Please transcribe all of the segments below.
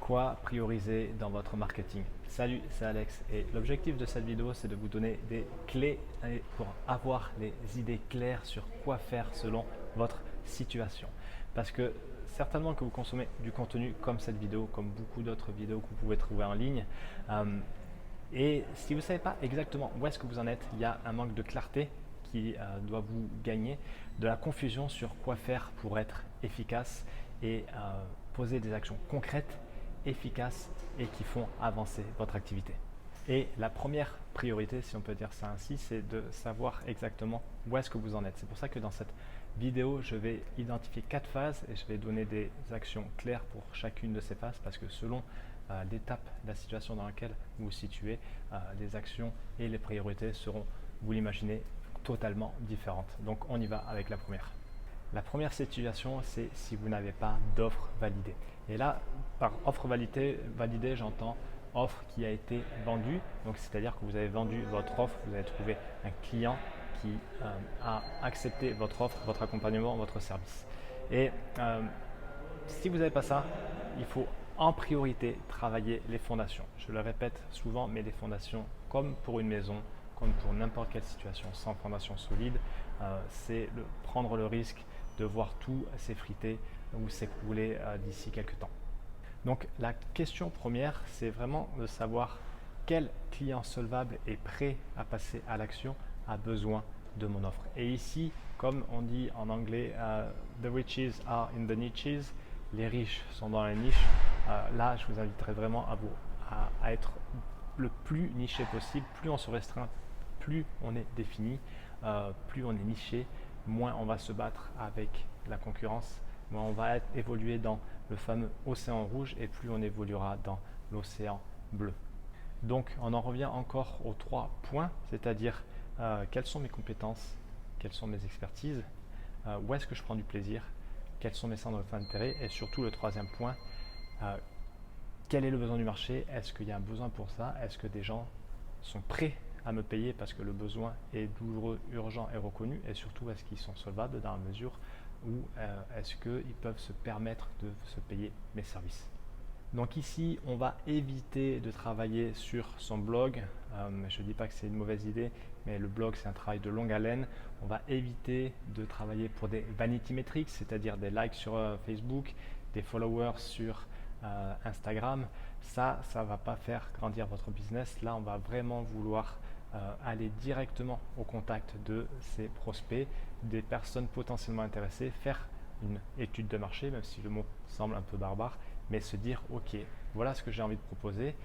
Quoi prioriser dans votre marketing? Salut, c'est Alex et l'objectif de cette vidéo c'est de vous donner des clés pour avoir les idées claires sur quoi faire selon votre situation. Parce que certainement que vous consommez du contenu comme cette vidéo, comme beaucoup d'autres vidéos que vous pouvez trouver en ligne. Et si vous ne savez pas exactement où est-ce que vous en êtes, il y a un manque de clarté qui doit vous gagner, de la confusion sur quoi faire pour être efficace et poser des actions concrètes, efficaces et qui font avancer votre activité. Et la première priorité, si on peut dire ça ainsi, c'est de savoir exactement où est-ce que vous en êtes. C'est pour ça que dans cette vidéo, je vais identifier 4 phases et je vais donner des actions claires pour chacune de ces phases parce que selon l'étape de la situation dans laquelle vous vous situez, les actions et les priorités seront, vous l'imaginez, totalement différentes. Donc on y va avec la première. La première situation, c'est si vous n'avez pas d'offre validée. Et là, par offre validée, j'entends offre qui a été vendue. Donc, c'est-à-dire que vous avez vendu votre offre, vous avez trouvé un client qui a accepté votre offre, votre accompagnement, votre service. Et si vous n'avez pas ça, il faut en priorité travailler les fondations. Je le répète souvent, mais les fondations, comme pour une maison, comme pour n'importe quelle situation sans fondation solide, c'est prendre le risque de voir tout s'effriter ou s'écrouler d'ici quelques temps. Donc la question première, c'est vraiment de savoir quel client solvable est prêt à passer à l'action, a besoin de mon offre. Et ici, comme on dit en anglais, the riches are in the niches, les riches sont dans les niches. Là, je vous inviterai vraiment à être le plus niché possible. Plus on se restreint, plus on est défini, plus on est niché, moins on va se battre avec la concurrence, moins on va évoluer dans le fameux océan rouge et plus on évoluera dans l'océan bleu. Donc on en revient encore aux 3 points, c'est-à-dire quelles sont mes compétences, quelles sont mes expertises, où est-ce que je prends du plaisir, quels sont mes centres d'intérêt et surtout le 3e point, quel est le besoin du marché, est-ce qu'il y a un besoin pour ça, est-ce que des gens sont prêts à me payer parce que le besoin est douloureux, urgent et reconnu, et surtout est-ce qu'ils sont solvables dans la mesure où est-ce qu'ils peuvent se permettre de se payer mes services. Donc ici, on va éviter de travailler sur son blog. Je ne dis pas que c'est une mauvaise idée, mais le blog, c'est un travail de longue haleine. On va éviter de travailler pour des vanity metrics, c'est-à-dire des likes sur Facebook, des followers sur Instagram. Ça ne va pas faire grandir votre business. Là, on va vraiment vouloir aller directement au contact de ces prospects, des personnes potentiellement intéressées, faire une étude de marché, même si le mot semble un peu barbare, mais se dire ok, voilà ce que j'ai envie de proposer,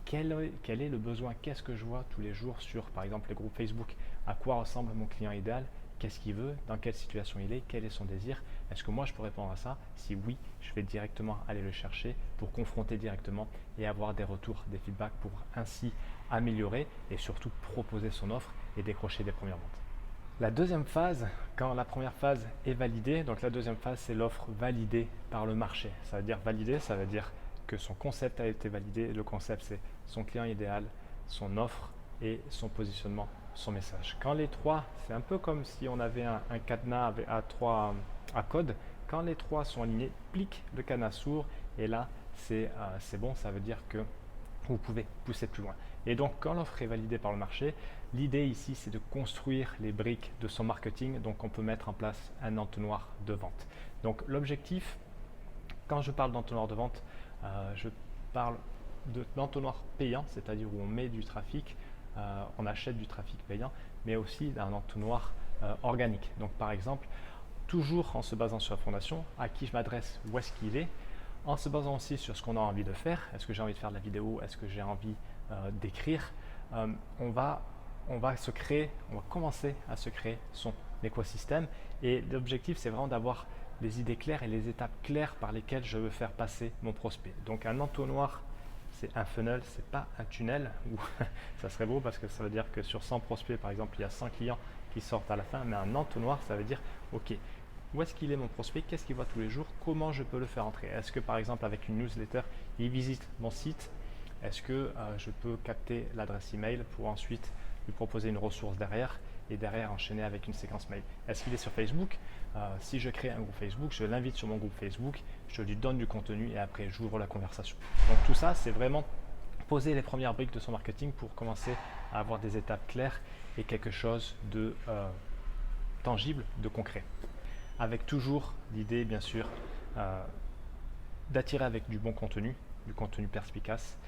quel est le besoin, qu'est-ce que je vois tous les jours sur par exemple les groupes Facebook, à quoi ressemble mon client idéal, qu'est-ce qu'il veut, dans quelle situation il est, quel est son désir, est-ce que moi je peux répondre à ça? Si oui, je vais directement aller le chercher pour confronter directement et avoir des retours, des feedbacks pour ainsi améliorer et surtout proposer son offre et décrocher des premières ventes. La deuxième phase, quand la première phase est validée, donc la deuxième phase c'est l'offre validée par le marché. Ça veut dire validé, ça veut dire que son concept a été validé. Le concept c'est son client idéal, son offre et son positionnement, son message. Quand les trois, c'est un peu comme si on avait un cadenas à code. Quand les trois sont alignés, plique, le cadenas s'ouvre et là c'est bon, ça veut dire que vous pouvez pousser plus loin. Et donc quand l'offre est validée par le marché, l'idée ici c'est de construire les briques de son marketing. Donc on peut mettre en place un entonnoir de vente. Donc l'objectif, quand je parle d'entonnoir de vente, je parle d'entonnoir payant, c'est-à-dire où on met du trafic, on achète du trafic payant, mais aussi d'un entonnoir organique. Donc par exemple, toujours en se basant sur la fondation, à qui je m'adresse, où est-ce qu'il est, en se basant aussi sur ce qu'on a envie de faire. Est-ce que j'ai envie de faire de la vidéo? Est-ce que j'ai envie d'écrire? On va commencer à se créer son écosystème. Et l'objectif, c'est vraiment d'avoir les idées claires et les étapes claires par lesquelles je veux faire passer mon prospect. Donc un entonnoir, c'est un funnel, c'est pas un tunnel. Où ça serait beau parce que ça veut dire que sur 100 prospects, par exemple, il y a 100 clients qui sortent à la fin. Mais un entonnoir, ça veut dire, ok, où est-ce qu'il est mon prospect? Qu'est-ce qu'il voit tous les jours? Comment je peux le faire entrer? Est-ce que par exemple avec une newsletter, il visite mon site? Est-ce que je peux capter l'adresse email pour ensuite lui proposer une ressource derrière? et derrière enchaîner avec une séquence mail. Est-ce qu'il est sur Facebook? Si je crée un groupe Facebook, je l'invite sur mon groupe Facebook, je lui donne du contenu et après j'ouvre la conversation. Donc tout ça, c'est vraiment poser les premières briques de son marketing pour commencer à avoir des étapes claires et quelque chose de tangible, de concret. Avec toujours l'idée, bien sûr, d'attirer avec du bon contenu, du contenu perspicace,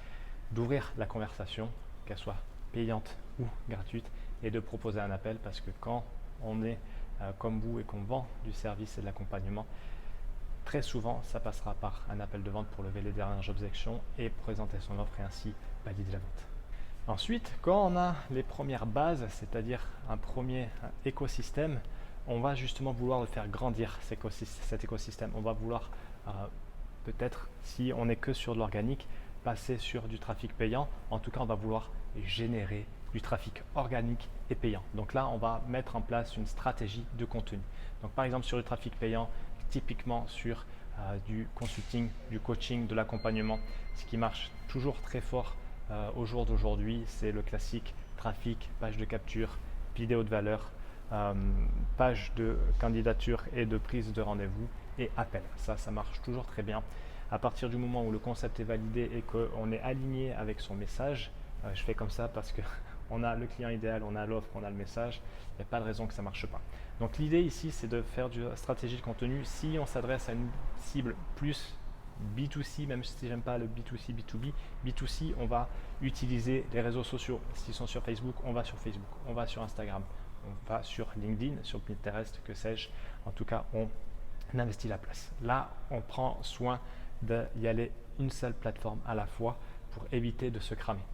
d'ouvrir la conversation, qu'elle soit payante ou gratuite, et de proposer un appel parce que quand on est comme vous et qu'on vend du service et de l'accompagnement, très souvent, ça passera par un appel de vente pour lever les dernières objections et présenter son offre et ainsi valider la vente. Ensuite, quand on a les premières bases, c'est-à-dire un premier écosystème, on va justement vouloir le faire grandir, cet écosystème. On va vouloir peut-être, si on n'est que sur de l'organique, passer sur du trafic payant. En tout cas, on va vouloir générer du trafic organique et payant. Donc là, on va mettre en place une stratégie de contenu. Donc par exemple, sur du trafic payant, typiquement sur du consulting, du coaching, de l'accompagnement, ce qui marche toujours très fort au jour d'aujourd'hui, c'est le classique trafic, page de capture, vidéo de valeur, page de candidature et de prise de rendez-vous et appel. Ça marche toujours très bien. À partir du moment où le concept est validé et qu'on est aligné avec son message, je fais comme ça parce que on a le client idéal, on a l'offre, on a le message, il n'y a pas de raison que ça ne marche pas. Donc l'idée ici, c'est de faire du stratégie de contenu. Si on s'adresse à une cible plus B2C, même si j'aime pas le B2C, B2B, B2C, on va utiliser les réseaux sociaux. S'ils sont sur Facebook, on va sur Facebook, on va sur Instagram, on va sur LinkedIn, sur Pinterest, que sais-je. En tout cas, on investit la place. Là, on prend soin d'y aller une seule plateforme à la fois pour éviter de se cramer.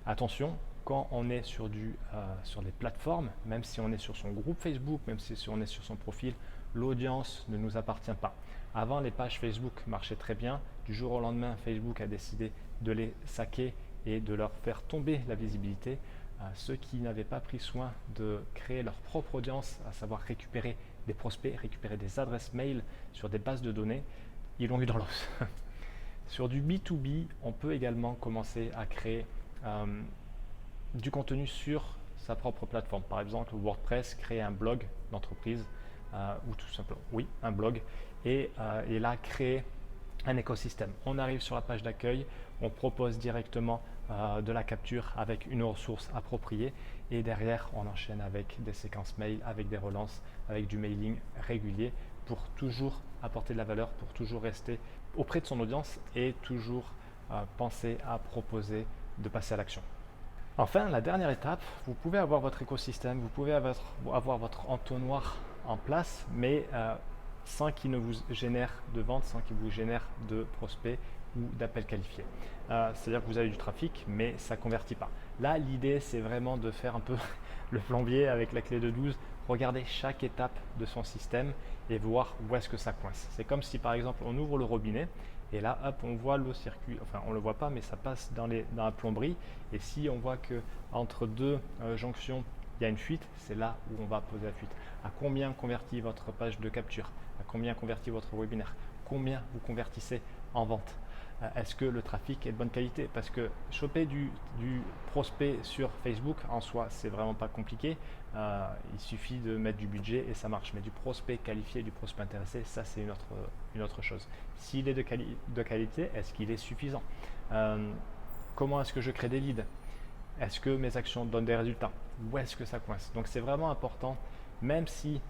Attention, quand on est sur les plateformes, même si on est sur son groupe Facebook, même si on est sur son profil, l'audience ne nous appartient pas. Avant, les pages Facebook marchaient très bien. Du jour au lendemain, Facebook a décidé de les saquer et de leur faire tomber la visibilité. Ceux qui n'avaient pas pris soin de créer leur propre audience, à savoir récupérer des prospects, récupérer des adresses mail sur des bases de données, ils l'ont eu dans l'os. Sur du B2B, on peut également commencer à créer du contenu sur sa propre plateforme. Par exemple, WordPress, créer un blog d'entreprise ou tout simplement, oui, un blog et là, créer un écosystème. On arrive sur la page d'accueil, on propose directement de la capture avec une ressource appropriée et derrière, on enchaîne avec des séquences mail, avec des relances, avec du mailing régulier pour toujours apporter de la valeur, pour toujours rester auprès de son audience et toujours penser à proposer de passer à l'action. Enfin, la dernière étape, vous pouvez avoir votre écosystème, vous pouvez avoir votre entonnoir en place, mais sans qu'il ne vous génère de vente, sans qu'il vous génère de prospects ou d'appels qualifiés. C'est-à-dire que vous avez du trafic, mais ça ne convertit pas. Là, l'idée, c'est vraiment de faire un peu le plombier avec la clé de 12, regarder chaque étape de son système et voir où est-ce que ça coince. C'est comme si, par exemple, on ouvre le robinet et là, hop, on voit le circuit, enfin, on ne le voit pas, mais ça passe dans la plomberie. Et si on voit qu'entre deux jonctions, il y a une fuite, c'est là où on va poser la fuite. À combien convertit votre page de capture? À combien convertit votre webinaire? Combien vous convertissez en vente? Est-ce que le trafic est de bonne qualité? Parce que choper du prospect sur Facebook, en soi, c'est vraiment pas compliqué. Il suffit de mettre du budget et ça marche. Mais du prospect qualifié, du prospect intéressé, ça c'est une autre chose. S'il est de qualité, est-ce qu'il est suffisant? Comment est-ce que je crée des leads? Est-ce que mes actions donnent des résultats? Où est-ce que ça coince? Donc c'est vraiment important, même si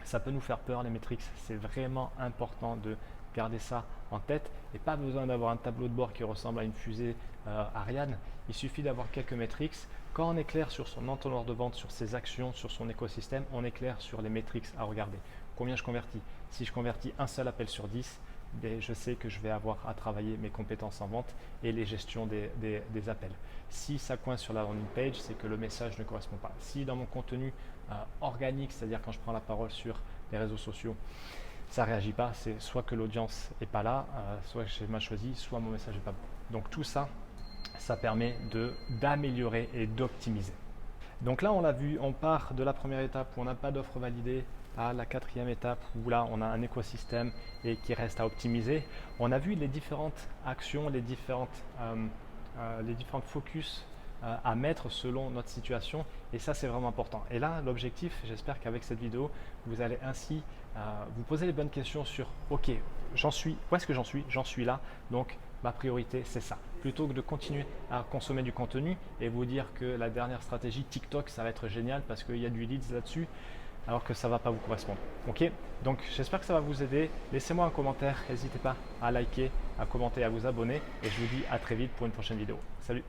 ça peut nous faire peur les métriques, c'est vraiment important de garder ça en tête et pas besoin d'avoir un tableau de bord qui ressemble à une fusée Ariane. Il suffit d'avoir quelques métriques. Quand on est clair sur son entonnoir de vente, sur ses actions, sur son écosystème, on est clair sur les métriques à regarder. Combien je convertis? Si je convertis un seul appel sur 10, je sais que je vais avoir à travailler mes compétences en vente et les gestions des appels. Si ça coince sur la landing page, c'est que le message ne correspond pas. Si dans mon contenu organique, c'est-à-dire quand je prends la parole sur les réseaux sociaux, ça ne réagit pas, c'est soit que l'audience n'est pas là, soit que j'ai mal choisi, soit mon message n'est pas bon. Donc tout ça, ça permet d'améliorer et d'optimiser. Donc là, on l'a vu, on part de la première étape où on n'a pas d'offre validée à la quatrième étape où là, on a un écosystème et qui reste à optimiser. On a vu les différentes actions, les différentes focus à mettre selon notre situation, et ça c'est vraiment important. Et là l'objectif, j'espère qu'avec cette vidéo vous allez ainsi vous poser les bonnes questions sur ok, j'en suis, où est-ce que j'en suis? J'en suis là, donc ma priorité c'est ça, plutôt que de continuer à consommer du contenu et vous dire que la dernière stratégie TikTok ça va être génial parce qu'il y a du leads là-dessus, alors que ça ne va pas vous correspondre. Ok, donc j'espère que ça va vous aider. Laissez-moi un commentaire, n'hésitez pas à liker, à commenter, à vous abonner, et je vous dis à très vite pour une prochaine vidéo. Salut!